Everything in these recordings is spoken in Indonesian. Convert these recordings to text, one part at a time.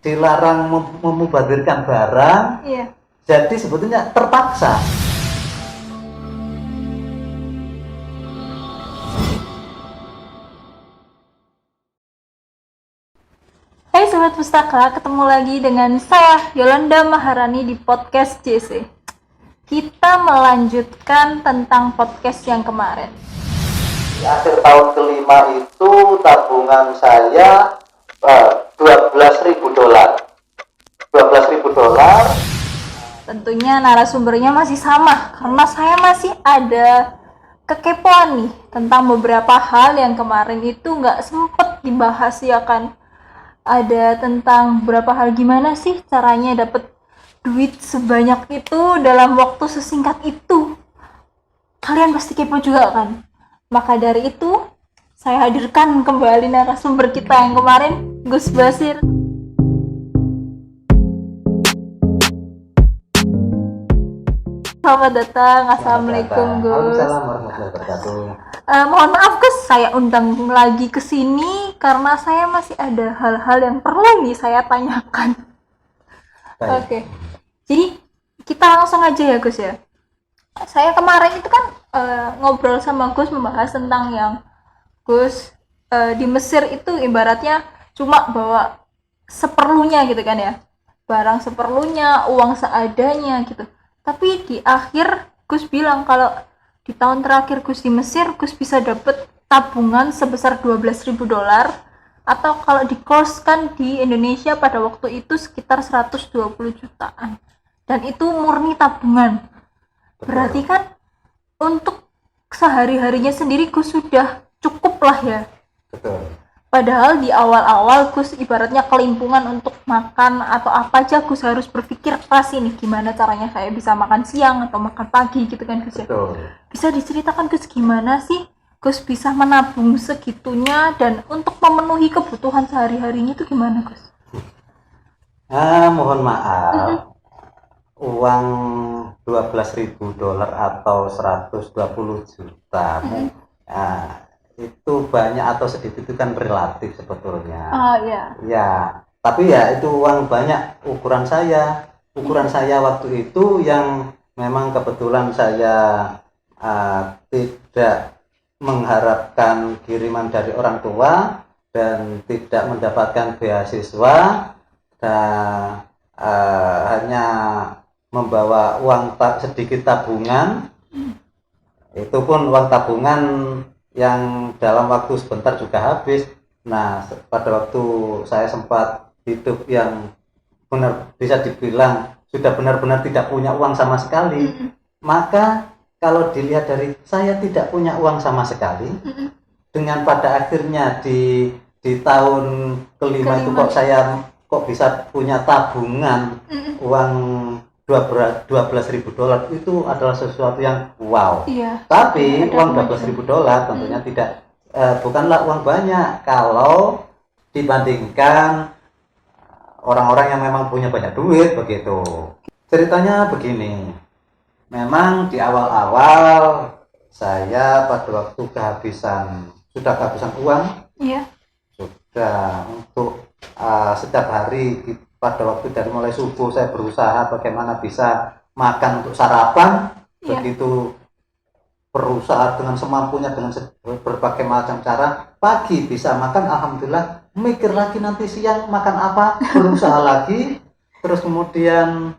dilarang memubadirkan barang, Iya. jadi sebetulnya terpaksa. Hai Sobat Pustaka, ketemu lagi dengan saya Yolanda Maharani di podcast JC. Kita melanjutkan tentang podcast yang kemarin. Di akhir tahun kelima itu tabungan saya $12.000. Tentunya narasumbernya masih sama, karena saya masih ada kekepoan nih tentang beberapa hal yang kemarin itu nggak sempet dibahas ya kan. Ada tentang beberapa hal gimana sih caranya dapet duit sebanyak itu dalam waktu sesingkat itu. Kalian pasti kepo juga kan? Maka dari itu, saya hadirkan kembali narasumber kita yang kemarin, Gus Basir. Selamat datang, Assalamualaikum Gus. Waalaikumsalam warahmatullahi wabarakatuh. Mohon maaf Gus, saya undang lagi ke sini karena saya masih ada hal-hal yang perlu nih saya tanyakan. Oke. Jadi kita langsung aja ya Gus ya. Saya kemarin itu kan ngobrol sama Gus membahas tentang yang Gus di Mesir itu ibaratnya cuma bawa seperlunya gitu kan ya. Barang seperlunya, uang seadanya gitu. Tapi di akhir Gus bilang kalau di tahun terakhir Gus di Mesir, Gus bisa dapet tabungan sebesar $12.000 atau kalau dikoskan di Indonesia pada waktu itu sekitar 120 jutaan. Dan itu murni tabungan. Berarti kan untuk sehari-harinya sendiri Gus sudah cukup lah ya. Betul. Padahal di awal-awal Gus ibaratnya kelimpungan untuk makan atau apa aja Gus harus berpikir keras ini gimana caranya saya bisa makan siang atau makan pagi gitu kan Gus ya. Betul. Bisa diceritakan Gus gimana sih Gus bisa menabung segitunya dan untuk memenuhi kebutuhan sehari-harinya itu gimana Gus? Mohon maaf. Uang $12.000 atau 120 juta. Itu banyak atau sedikit itu kan relatif sebetulnya. Oh iya. Ya, tapi ya itu uang banyak ukuran saya. Ukuran saya waktu itu yang memang kebetulan saya tidak mengharapkan kiriman dari orang tua dan tidak mendapatkan beasiswa dan hanya membawa uang sedikit tabungan. Itu pun uang tabungan yang dalam waktu sebentar juga habis. Nah, pada waktu saya sempat hidup yang benar bisa dibilang sudah benar-benar tidak punya uang sama sekali, maka kalau dilihat dari saya tidak punya uang sama sekali, dengan pada akhirnya di tahun kelima itu kok saya bisa punya tabungan uang $12.000 itu adalah sesuatu yang wow. Iya. Tapi uang $12.000 tentunya tidak bukanlah uang banyak kalau dibandingkan orang-orang yang memang punya banyak duit begitu. Ceritanya begini. Memang di awal-awal saya pada waktu kehabisan uang, iya, sudah untuk setiap hari pada waktu dari mulai subuh saya berusaha bagaimana bisa makan untuk sarapan. Iya. Begitu berusaha dengan semampunya dengan berbagai macam cara. Pagi bisa makan, alhamdulillah. Mikir lagi nanti siang makan apa, berusaha lagi. Terus kemudian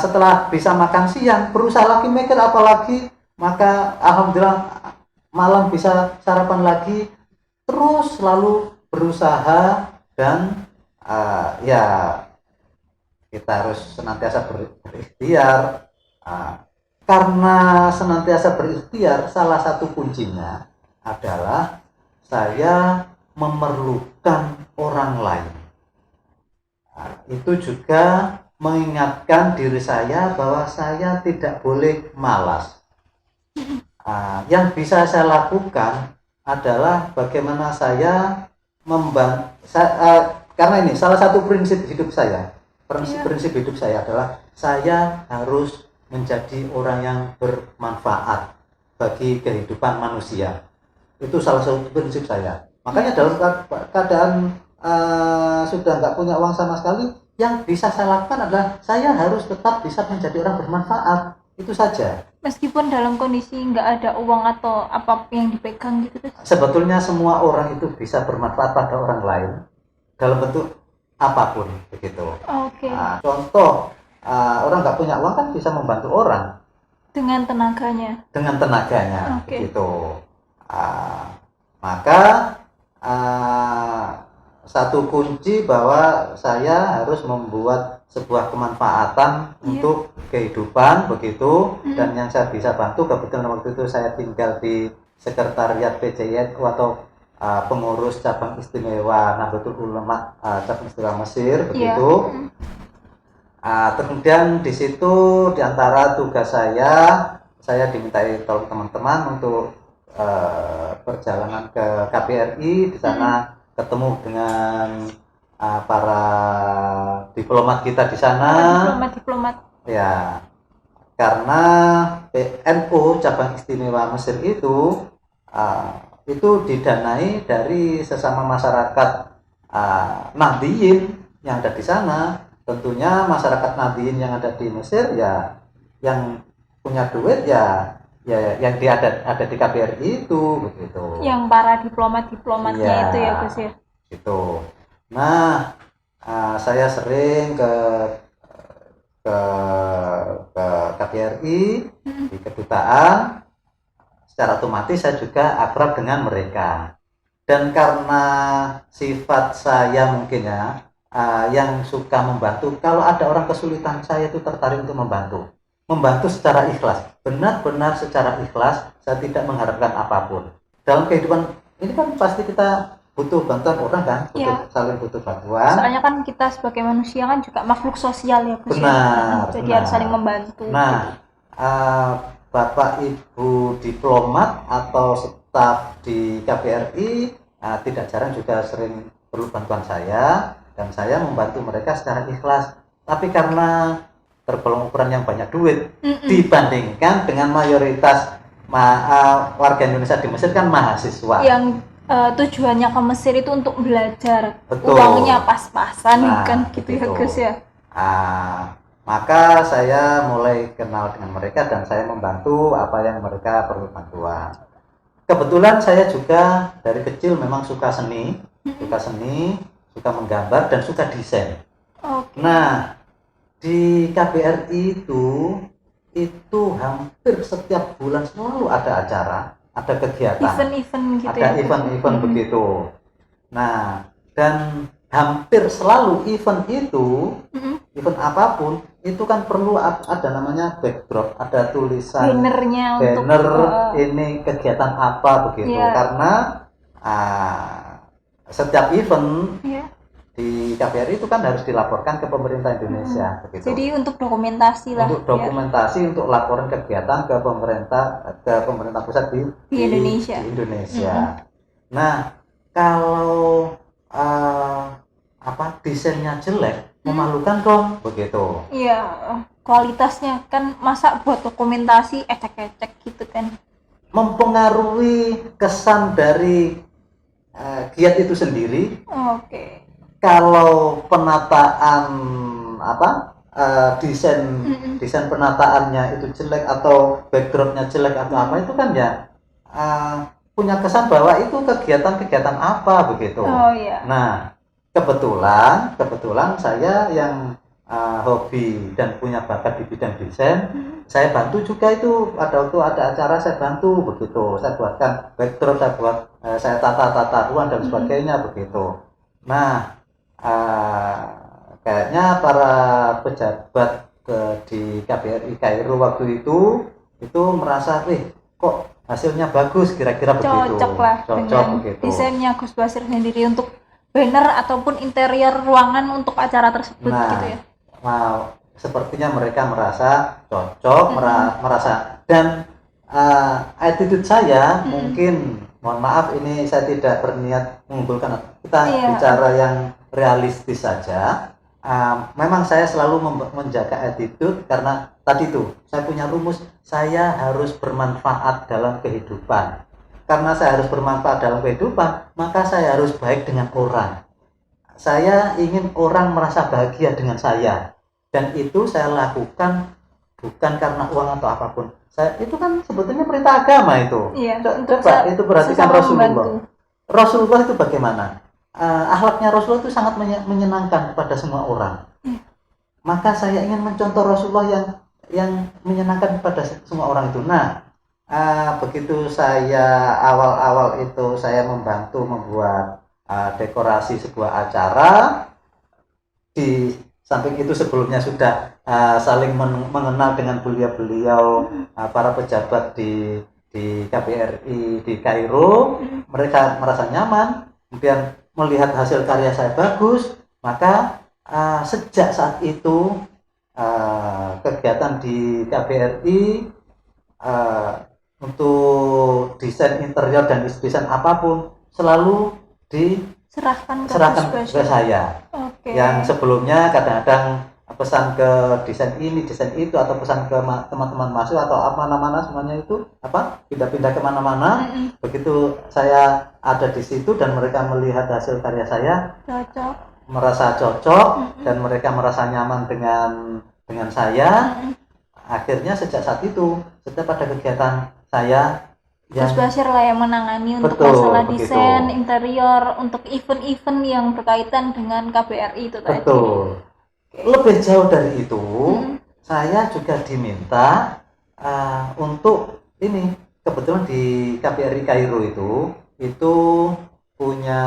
setelah bisa makan siang, berusaha lagi mikir apa lagi. Maka alhamdulillah malam bisa sarapan lagi. Terus selalu berusaha dan ya kita harus senantiasa berikhtiar. Karena senantiasa berikhtiar, salah satu kuncinya adalah saya memerlukan orang lain. Itu juga mengingatkan diri saya bahwa saya tidak boleh malas. Yang bisa saya lakukan adalah bagaimana saya karena ini salah satu prinsip hidup saya. Prinsip hidup saya adalah saya harus menjadi orang yang bermanfaat bagi kehidupan manusia. Itu salah satu prinsip saya. Makanya dalam keadaan sudah nggak punya uang sama sekali, yang bisa saya lakukan adalah saya harus tetap bisa menjadi orang bermanfaat. Itu saja. Meskipun dalam kondisi nggak ada uang atau apa yang dipegang gitu Gus. Sebetulnya semua orang itu bisa bermanfaat pada orang lain dalam bentuk apapun begitu. Oke. Contoh, orang nggak punya uang kan bisa membantu orang Dengan tenaganya. Oke. Begitu. Maka satu kunci bahwa saya harus membuat sebuah kemanfaatan untuk kehidupan begitu, dan yang saya bisa bantu, kebetulan waktu itu saya tinggal di sekretariat PJN atau pengurus cabang istimewa Nahdlatul Ulama cabang istimewa Mesir begitu. Kemudian di situ di antara tugas saya dimintai tolong teman-teman untuk perjalanan ke KBRI. Di sana ketemu dengan para diplomat kita di sana. Diplomat. Ya, karena NU cabang istimewa Mesir itu didanai dari sesama masyarakat Nahdiyin yang ada di sana. Tentunya masyarakat Nahdiyin yang ada di Mesir ya, yang punya duit ya yang ada di KBRI itu begitu. Yang para diplomatnya itu ya Gus ya. Itu. Nah, saya sering ke KBRI di kedutaan. Secara otomatis saya juga akrab dengan mereka. Dan karena sifat saya mungkin ya, yang suka membantu, kalau ada orang kesulitan saya itu tertarik untuk membantu secara ikhlas, benar-benar secara ikhlas. Saya tidak mengharapkan apapun. Dalam kehidupan ini kan pasti kita butuh bantuan orang kan, saling butuh bantuan. Soalnya kan kita sebagai manusia kan juga makhluk sosial ya Gus. Jadi harus saling membantu. Nah, Bapak Ibu diplomat atau staf di KBRI tidak jarang juga sering perlu bantuan saya, dan saya membantu mereka secara ikhlas. Tapi karena tergolong ukuran yang banyak duit dibandingkan dengan mayoritas warga Indonesia di Mesir kan mahasiswa. Yang tujuannya ke Mesir itu untuk belajar. Betul. Uangnya pas-pasan kan gitu ya Gus ya. Maka saya mulai kenal dengan mereka dan saya membantu apa yang mereka perlu bantuan. Kebetulan saya juga dari kecil memang suka seni, suka menggambar dan suka desain. Nah, di KBRI itu hampir setiap bulan selalu ada acara, ada kegiatan, event-event gitu, ada event-event begitu. Nah, dan hampir selalu event itu, event apapun itu kan perlu ada namanya backdrop, ada tulisan banner ini kegiatan apa begitu. Karena setiap event di KBRI itu kan harus dilaporkan ke pemerintah Indonesia begitu. Jadi untuk dokumentasi lah. Untuk dokumentasi, untuk laporan kegiatan ke pemerintah pusat di Indonesia. Nah, kalau desainnya jelek, memalukan dong begitu. Iya, kualitasnya kan masa buat dokumentasi ecek-ecek gitu kan. Mempengaruhi kesan dari giat itu sendiri. Kalau penataan desain penataannya itu jelek atau backgroundnya jelek atau apa, itu kan ya punya kesan bahwa itu kegiatan apa begitu. Nah, kebetulan saya yang hobi dan punya bakat di bidang desain, saya bantu juga itu. Pada waktu ada acara saya bantu begitu. Saya buatkan backdrop, saya tata ruang dan sebagainya begitu. Nah, kayaknya para pejabat di KBRI Kairo waktu itu merasa, kok hasilnya bagus, kira-kira begitu. Cocok begitu. Desainnya Gus Basir sendiri untuk banner ataupun interior ruangan untuk acara tersebut gitu ya. Nah, sepertinya mereka merasa cocok, merasa, dan attitude saya mungkin, mohon maaf ini saya tidak berniat mengunggulkan, kita bicara yang realistis saja. Memang saya selalu menjaga attitude karena tadi itu saya punya rumus, saya harus bermanfaat dalam kehidupan. Karena saya harus bermanfaat dalam kehidupan, maka saya harus baik dengan orang. saya ingin orang merasa bahagia dengan saya, dan itu saya lakukan bukan karena uang atau apapun. Itu kan sebetulnya perintah agama itu. Iya, Coba itu perhatikan Rasulullah. Membantu. Rasulullah itu bagaimana? Akhlaknya Rasulullah itu sangat menyenangkan kepada semua orang. Maka saya ingin mencontoh Rasulullah yang menyenangkan kepada semua orang itu. Nah, begitu saya awal-awal itu saya membantu membuat dekorasi sebuah acara. Di samping itu sebelumnya sudah saling mengenal dengan beliau-beliau para pejabat di KBRI di Kairo. Mereka merasa nyaman, kemudian melihat hasil karya saya bagus, maka sejak saat itu kegiatan di KBRI untuk desain interior dan desain apapun selalu diserahkan ke saya. Okay. Yang sebelumnya kadang-kadang pesan ke desain ini, desain itu, atau pesan ke teman-teman mahasiswa atau mana-mana semuanya itu pindah-pindah kemana-mana. Begitu saya ada di situ dan mereka melihat hasil karya saya, merasa cocok dan mereka merasa nyaman dengan saya. Akhirnya sejak saat itu, setiap ada kegiatan saya Gus Bashir lah yang menangani untuk masalah desain interior untuk event-event yang berkaitan dengan KBRI itu tadi. Betul. Lebih jauh dari itu, saya juga diminta untuk ini. Kebetulan di KBRI Kairo itu punya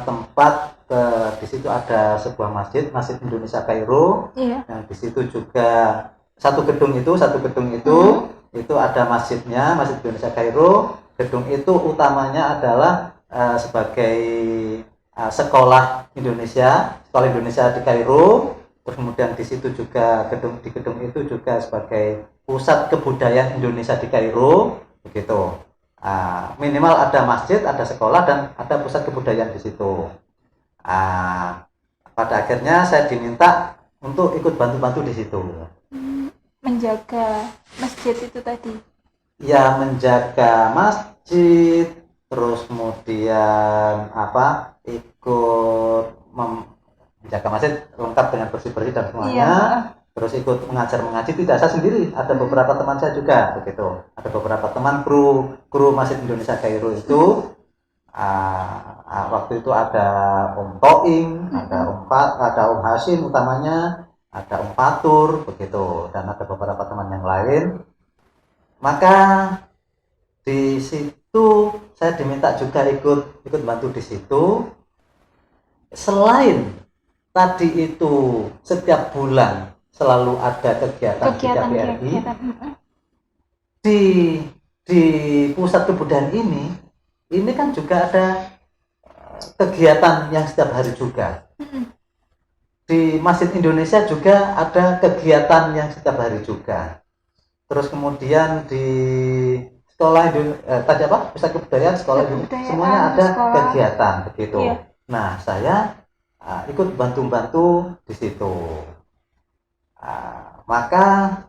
tempat, di situ ada sebuah masjid Indonesia Kairo. Iya. Nah, di situ juga satu gedung itu itu ada masjidnya, Masjid Indonesia Kairo. Gedung itu utamanya adalah sebagai sekolah Indonesia di Kairo. Terus kemudian di situ juga di gedung itu juga sebagai pusat kebudayaan Indonesia di Kairo, begitu. Minimal ada masjid, ada sekolah, dan ada pusat kebudayaan di situ. Pada akhirnya saya diminta untuk ikut bantu-bantu di situ. Menjaga masjid itu tadi. Ya, menjaga masjid, terus kemudian ikut menjaga masjid lengkap dengan bersih-bersih dan semuanya. Iya. Terus ikut mengaji, tidak saya sendiri, ada beberapa teman saya juga begitu. Ada beberapa teman kru Masjid Indonesia Kairo itu. Waktu itu ada Om Toing, ada Om Hasim utamanya, ada Om Fatur begitu, dan ada beberapa teman yang lain. Maka di situ saya diminta juga ikut bantu di situ. Selain tadi itu setiap bulan selalu ada kegiatan di KBRI. Di pusat kebudayaan ini kan juga ada kegiatan yang setiap hari juga. Di Masjid Indonesia juga ada kegiatan yang setiap hari juga. Terus kemudian di sekolah pusat kebudayaan, sekolah semuanya ada kegiatan begitu. Iya. Nah, saya ikut bantu-bantu di situ. Maka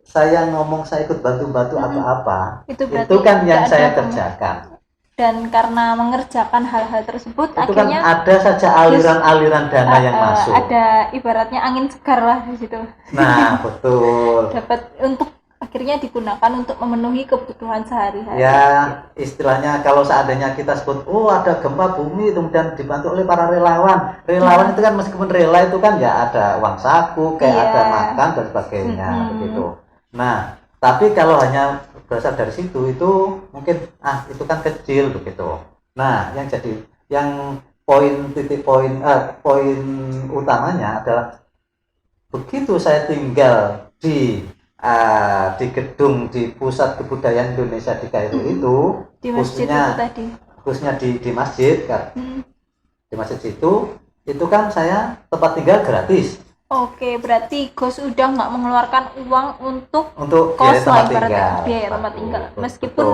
saya ngomong saya ikut bantu-bantu atau apa, itu kan yang saya kerjakan. Dan karena mengerjakan hal-hal tersebut, itu akhirnya kan ada saja aliran-aliran dana yang masuk. Ada ibaratnya angin segar lah di situ. Nah, betul. Dapat untuk akhirnya digunakan untuk memenuhi kebutuhan sehari-hari. Ya, istilahnya kalau seandainya kita sebut, ada gempa bumi, kemudian dibantu oleh para relawan. Relawan itu kan meskipun rela itu kan ya ada uang saku, ada makan dan sebagainya begitu. Nah, tapi kalau hanya berasal dari situ itu mungkin itu kan kecil begitu. Nah, yang poin utamanya adalah begitu saya tinggal di gedung di pusat kebudayaan Indonesia di Kairo itu, di masjid khususnya di masjid kan. Di masjid itu kan saya tempat tinggal gratis. Oke, berarti Gus udah nggak mengeluarkan uang untuk kos lah ibaratnya biaya tempat tinggal. Meskipun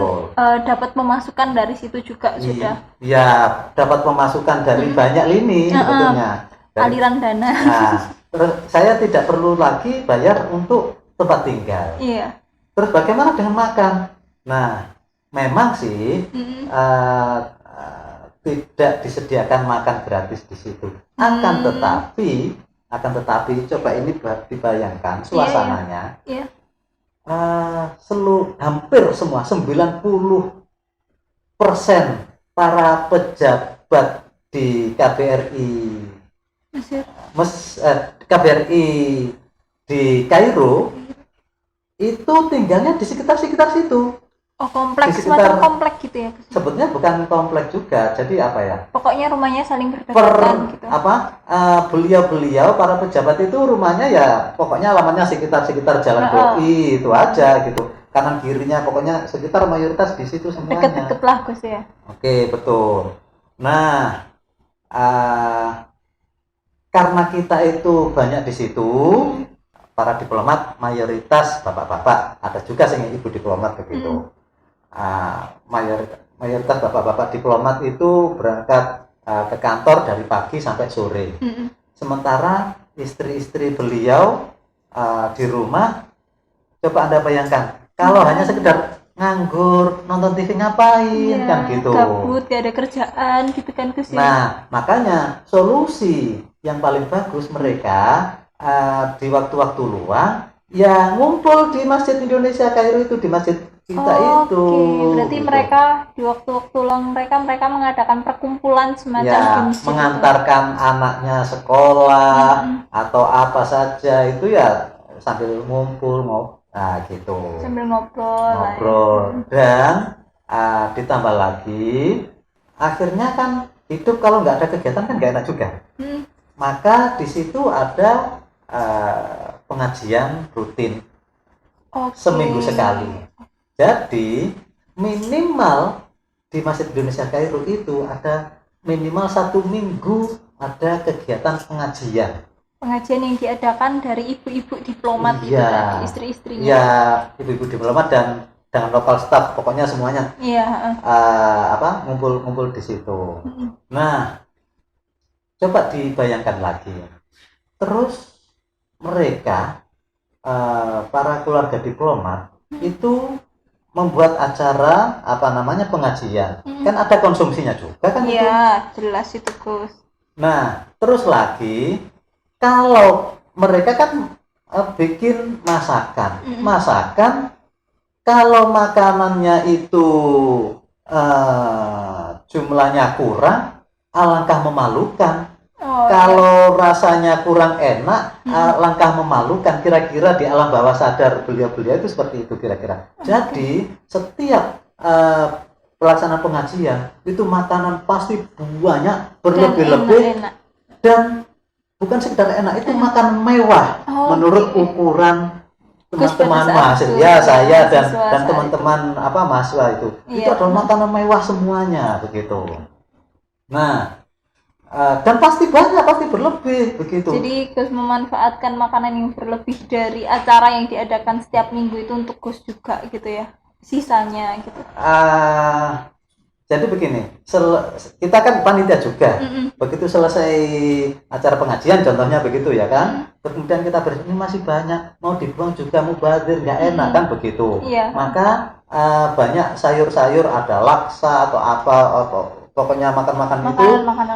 dapat pemasukan dari situ juga sudah. Iya, dapat pemasukan dari banyak lini sebetulnya. Aliran dana. Nah, terus saya tidak perlu lagi bayar untuk tempat tinggal. Iya. Terus bagaimana dengan makan? Nah, memang sih tidak disediakan makan gratis di situ. Akan tetapi coba ini dibayangkan suasananya. Iya. Hampir semua 90% para pejabat di KBRI di Kairo itu tinggalnya di sekitar situ. Oh, kompleks, sekitar, semacam komplek gitu ya? Sebetulnya bukan komplek juga, jadi apa ya? Pokoknya rumahnya saling berdekatan gitu. Beliau-beliau para pejabat itu rumahnya ya pokoknya alamatnya sekitar Jalan Doi itu aja gitu. Kanan kirinya pokoknya sekitar mayoritas di situ semuanya. Deket-deket lah Gus ya. Oke, betul. Nah, karena kita itu banyak di situ, para diplomat mayoritas bapak-bapak, ada juga sih ibu diplomat begitu. Mayoritas bapak-bapak diplomat itu berangkat ke kantor dari pagi sampai sore. Sementara istri-istri beliau di rumah, coba Anda bayangkan, kalau hanya sekedar nganggur, nonton TV ngapain, kan gitu. Gabut, gak ada kerjaan gitu kan Gus ya. Nah, makanya solusi yang paling bagus mereka di waktu-waktu luang ya ngumpul di Masjid Indonesia Kairo itu, di masjid kita itu. Berarti gitu. Mereka di waktu-waktu luang mereka mengadakan perkumpulan semacam mengantarkan anaknya sekolah atau apa saja itu ya sambil ngumpul gitu. Sambil ngobrol. Dan ditambah lagi akhirnya kan hidup kalau nggak ada kegiatan kan nggak enak juga. Maka di situ ada pengajian rutin seminggu sekali. Jadi minimal di Masjid Indonesia Kairo itu ada minimal 1 minggu ada kegiatan pengajian. Pengajian yang diadakan dari ibu-ibu diplomat itu tadi, istri-istrinya. Iya, ibu-ibu diplomat dan dengan lokal staff, pokoknya semuanya. Iya. Ngumpul di situ. Nah, coba dibayangkan lagi. Terus mereka para keluarga diplomat itu membuat acara pengajian. Kan ada konsumsinya juga kan itu? Iya, jelas itu Gus. Nah, terus lagi kalau mereka kan bikin masakan kalau makanannya itu jumlahnya kurang, alangkah memalukan. Kalau rasanya kurang enak, langkah memalukan. Kira-kira di alam bawah sadar beliau-beliau itu seperti itu kira-kira. Jadi setiap pelaksanaan pengajian itu makanan pasti banyak berlebih-lebih dan bukan sekedar enak, itu makanan mewah menurut ukuran teman-teman mahasiswa saya dan teman-teman mahasiswa itu. Itu adalah makanan mewah semuanya begitu. Nah, dan pasti berlebih begitu. Jadi Gus memanfaatkan makanan yang berlebih dari acara yang diadakan setiap minggu itu untuk Gus juga gitu ya, sisanya gitu. Jadi begini, kita kan panitia juga. Begitu selesai acara pengajian contohnya begitu ya kan, kemudian kita ini masih banyak, mau dibuang juga mubazir, nggak enak kan begitu. Maka banyak sayur-sayur, ada laksa atau apa atau pokoknya makan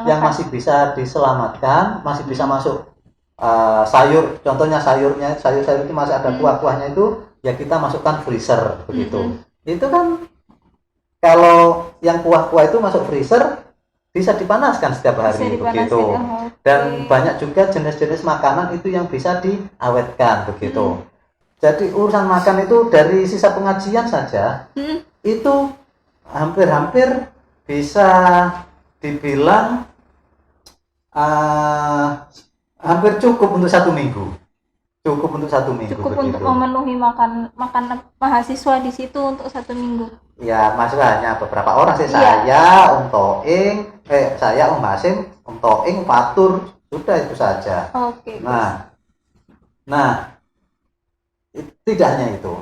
yang masih bisa diselamatkan, masih bisa masuk sayur, contohnya sayur itu masih ada kuah-kuahnya itu ya kita masukkan freezer begitu. Itu kan kalau yang kuah-kuah itu masuk freezer bisa dipanaskan setiap hari begitu. Dan banyak juga jenis-jenis makanan itu yang bisa diawetkan begitu. Jadi urusan makan itu dari sisa pengajian saja itu hampir bisa dibilang hampir cukup untuk 1 minggu. Cukup Cukup begitu. Untuk memenuhi makan mahasiswa di situ untuk 1 minggu. Ya, mahasiswa hanya beberapa orang sih. Saya, saya, Hasim, Toing, Fatur, sudah itu saja. Oke. Nah, tidak hanya itu.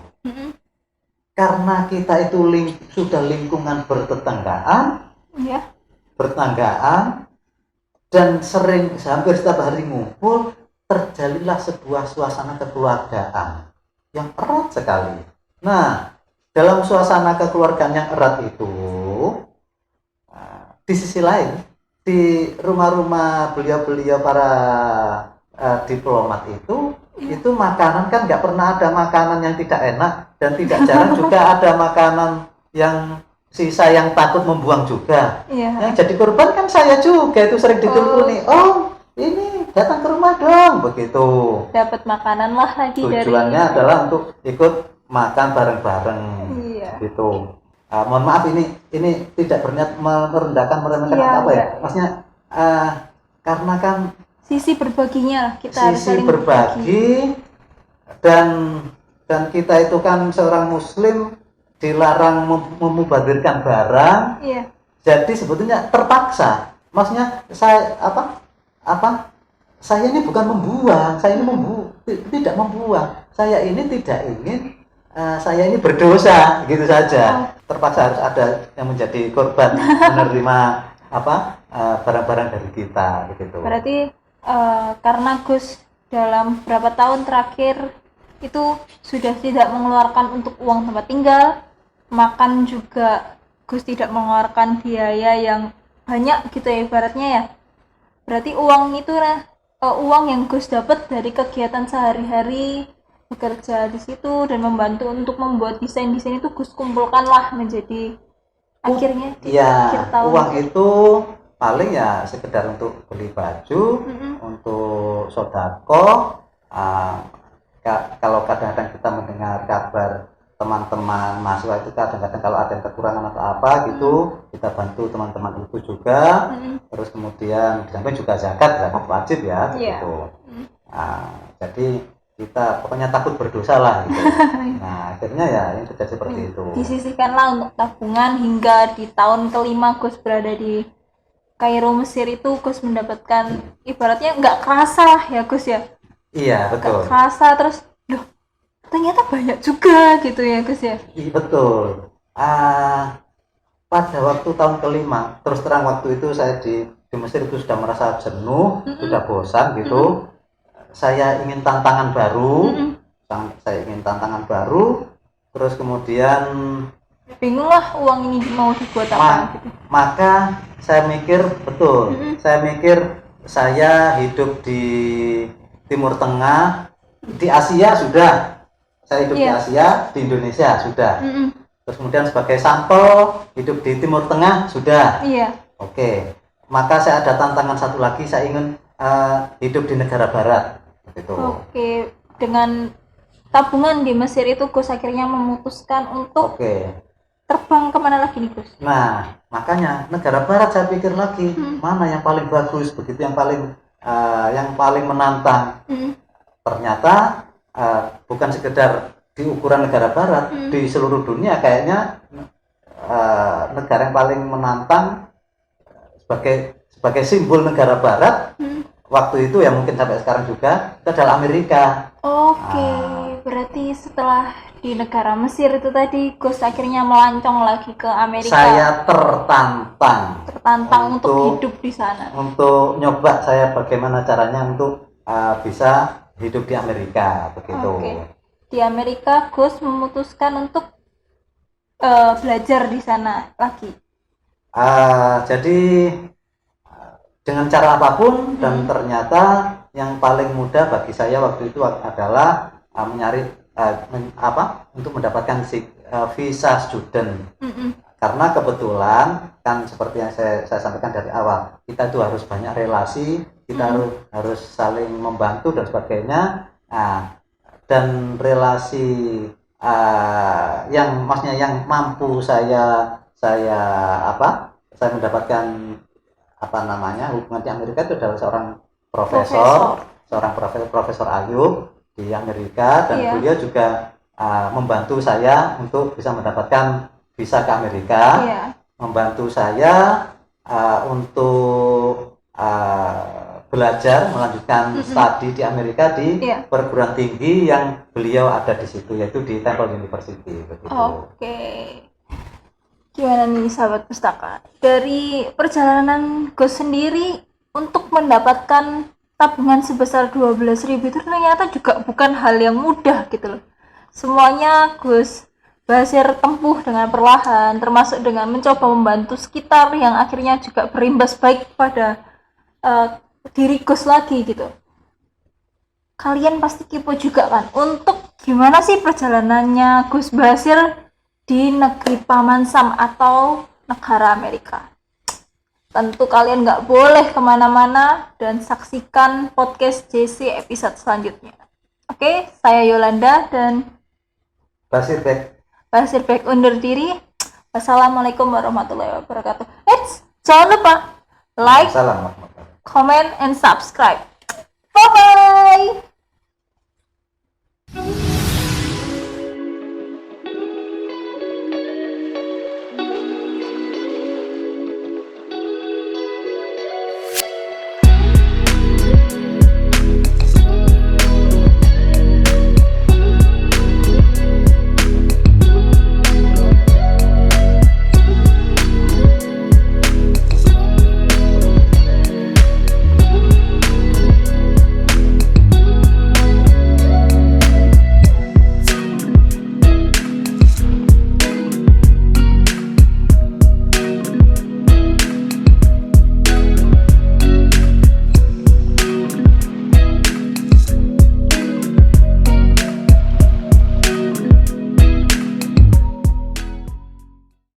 Karena kita itu sudah lingkungan bertetanggaan, dan sering hampir setiap hari ngumpul, terjalinlah sebuah suasana kekeluargaan yang erat sekali. Nah, dalam suasana kekeluargaan yang erat itu, di sisi lain di rumah-rumah beliau-beliau para diplomat itu makanan kan nggak pernah ada makanan yang tidak enak, dan tidak jarang juga ada makanan yang sisa yang takut membuang juga. Yang jadi korban kan saya juga, itu sering diteleponi, oh ini datang ke rumah dong, begitu. Dapat makanan lah lagi. Tujuannya adalah untuk ikut makan bareng-bareng, gitu. Mohon maaf ini tidak berniat merendahkan apa ya, maksudnya karena kan sisi berbaginya lah, kita harus saling berbagi, dan kita itu kan seorang muslim dilarang memubadirkan barang. Jadi sebetulnya terpaksa, maksudnya saya saya ini bukan membuang, saya ini tidak membuang, saya ini tidak ingin saya ini berdosa, gitu saja. Terpaksa harus ada yang menjadi korban menerima barang-barang dari kita, begitu. Berarti karena Gus dalam beberapa tahun terakhir itu sudah tidak mengeluarkan untuk uang tempat tinggal, makan juga Gus tidak mengeluarkan biaya yang banyak gitu ya ibaratnya ya. Berarti uang itu uang yang Gus dapat dari kegiatan sehari-hari bekerja di situ dan membantu untuk membuat desain-desain itu Gus kumpulkanlah menjadi akhirnya di akhir tahun. Uang itu paling ya sekedar untuk beli baju, untuk sodako. Kalau kadang-kadang kita mendengar kabar teman-teman mahasiswa itu kadang-kadang kalau ada yang kekurangan atau apa gitu, kita bantu teman-teman itu juga. Terus kemudian sampai juga zakat wajib ya, gitu. Jadi kita pokoknya takut berdosa lah gitu. Nah akhirnya ya ini terjadi seperti itu. Disisihkanlah untuk tabungan hingga di tahun kelima Gus berada di Kairo Mesir itu Gus mendapatkan ibaratnya nggak kerasa lah ya Gus ya. Iya betul. Nggak kerasa, terus loh ternyata banyak juga gitu ya Gus ya. Iya betul. Pada waktu tahun kelima, terus terang waktu itu saya di Mesir itu sudah merasa jenuh, sudah bosan gitu. Saya ingin tantangan baru, terus kemudian bingung lah uang ini mau dibuat apa gitu. Maka saya mikir saya hidup di Timur Tengah, di Asia sudah, saya hidup di Asia, di Indonesia sudah. Terus kemudian sebagai sampel hidup di Timur Tengah sudah. Oke, maka saya ada tantangan satu lagi, saya ingin hidup di negara Barat. Gitu. Oke, dengan tabungan di Mesir itu Gus akhirnya memutuskan untuk terbang kemana lagi nih Gus? Nah, makanya negara Barat saya pikir lagi mana yang paling bagus, begitu yang paling menantang. Ternyata bukan sekedar di ukuran negara Barat, di seluruh dunia kayaknya negara yang paling menantang sebagai simbol negara Barat. Waktu itu ya mungkin sampai sekarang juga itu adalah Amerika. Berarti setelah di negara Mesir itu tadi Gus akhirnya melancong lagi ke Amerika. Saya tertantang untuk hidup di sana. Untuk nyoba saya bagaimana caranya untuk bisa hidup di Amerika begitu. Di Amerika Gus memutuskan untuk belajar di sana lagi. Jadi dengan cara apapun, dan ternyata yang paling mudah bagi saya waktu itu adalah mencari untuk mendapatkan visa student. Karena kebetulan kan seperti yang saya sampaikan dari awal, kita itu harus banyak relasi, kita harus saling membantu dan sebagainya. Dan relasi yang maksudnya yang mampu saya mendapatkan hubungan di Amerika itu adalah seorang profesor Ayub di Amerika, dan beliau juga membantu saya untuk bisa mendapatkan visa ke Amerika, membantu saya untuk belajar melanjutkan studi di Amerika di perguruan tinggi yang beliau ada di situ, yaitu di Temple University begitu. Gimana nih sahabat pustaka, dari perjalanan Gus sendiri untuk mendapatkan tabungan sebesar 12.000 itu ternyata juga bukan hal yang mudah gitu loh. Semuanya Gus Basir tempuh dengan perlahan, termasuk dengan mencoba membantu sekitar yang akhirnya juga berimbas baik pada diri Gus lagi gitu. Kalian pasti kepo juga kan untuk gimana sih perjalanannya Gus Basir di negeri Paman Sam atau negara Amerika. Tentu kalian nggak boleh kemana-mana dan saksikan podcast JC episode selanjutnya. Oke, saya Yolanda dan Basir Basir undur diri. Wassalamualaikum warahmatullahi wabarakatuh. Jangan lupa like, salam. comment, and subscribe. Bye-bye.